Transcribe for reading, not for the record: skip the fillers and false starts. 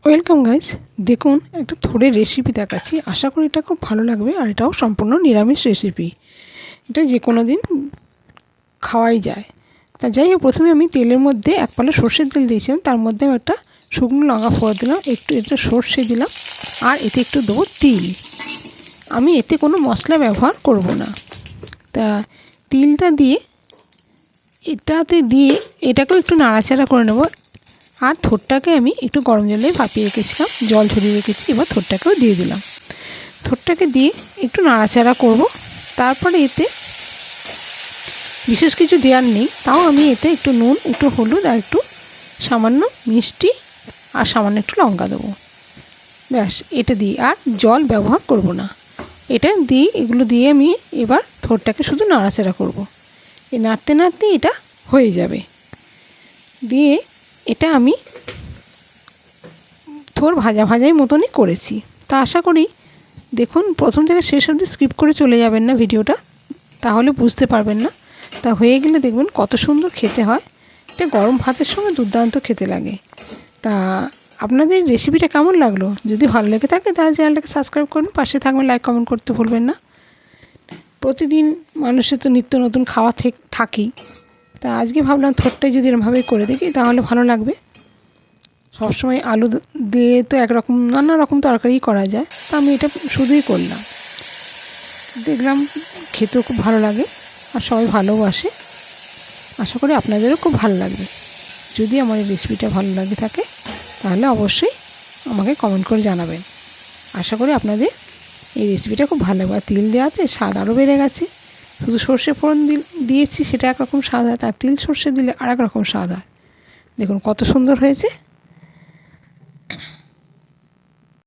Welcome guys, দেখুন একটা থোড়ের recipe দেখাচ্ছি। আশা করি এটা খুব ভালো লাগবে। আর এটাও সম্পূর্ণ নিরামিষ রেসিপি। এটা যে কোনো দিন খাওয়াই যায়। তা যাই হোক, প্রথমে আমি তেলের মধ্যে এক পালা সর্ষের তেল দিয়েছিলাম। তার মধ্যে আমি একটা শুকনো লঙ্কা ফোড়ন দিলাম, একটু এটা সর্ষে দিলাম, আর এতে একটু দেবো তিল। আমি এতে কোনো মশলা ব্যবহার করব না। তা তিলটা দিয়ে এটাকেও একটু নাড়াচাড়া করে নেব। আর থোড়টাকে আমি একটু গরম জলে ভাপিয়ে রেখেছিলাম, জল ঝরিয়ে রেখেছি। এবার থোড়টাকেও দিয়ে দিলাম। থোড়টাকে দিয়ে একটু নাড়াচাড়া করব। তারপরে এতে বিশেষ কিছু দেওয়ার নেই, তাও আমি এতে একটু নুন, একটু হলুদ, আর একটু সামান্য মিষ্টি, আর সামান্য একটু লঙ্কা দেবো। ব্যাস, এটা দিয়ে আর জল ব্যবহার করব না। এগুলো দিয়ে আমি এবার থোড়টাকে শুধু নাড়াচাড়া করব। এই নাড়তে নাড়তে এটা হয়ে যাবে। দিয়ে এটা আমি থোড় ভাজাই মতনই করেছি। তা আশা করি দেখুন, প্রথম থেকে শেষ অবধি স্কিপ করে চলে যাবেন না ভিডিওটা, তাহলে বুঝতে পারবেন না। তা হয়ে গেলে দেখবেন কত সুন্দর খেতে হয়। এটা গরম ভাতের সঙ্গে দুর্দান্ত খেতে লাগে। তা আপনাদের রেসিপিটা কেমন লাগলো? যদি ভালো লেগে থাকে তাহলে চ্যানেলটাকে সাবস্ক্রাইব করুন, পাশে থাকবেন, লাইক কমেন্ট করতে ভুলবেন না। প্রতিদিন মানুষের তো নিত্য নতুন খাওয়া থাকেই। তা আজকে ভাবলাম থোড়টাই যদি এরমভাবে করে দেখি তাহলে ভালো লাগবে। সবসময় আলু দিয়ে তো একরকম নানা রকম তরকারি করা যায়, তা আমি এটা শুধুই করলাম। দেখলাম খেতেও খুব ভালো লাগে, আর সবাই ভালোবাসে। আশা করি আপনাদেরও খুব ভালো লাগবে। যদি আমার এই রেসিপিটা ভালো লাগে থাকে তাহলে অবশ্যই আমাকে কমেন্ট করে জানাবেন। আশা করি আপনাদের এই রেসিপিটা খুব ভালো লাগবে। আর তিল দেওয়াতে স্বাদ আরও বেড়ে গেছে। শুধু সর্ষে ফোড়ন দিয়েছি, সেটা একরকম স্বাদ হয়, আর তিল সর্ষে দিলে আর এক রকম স্বাদ হয়। দেখুন কত সুন্দর হয়েছে।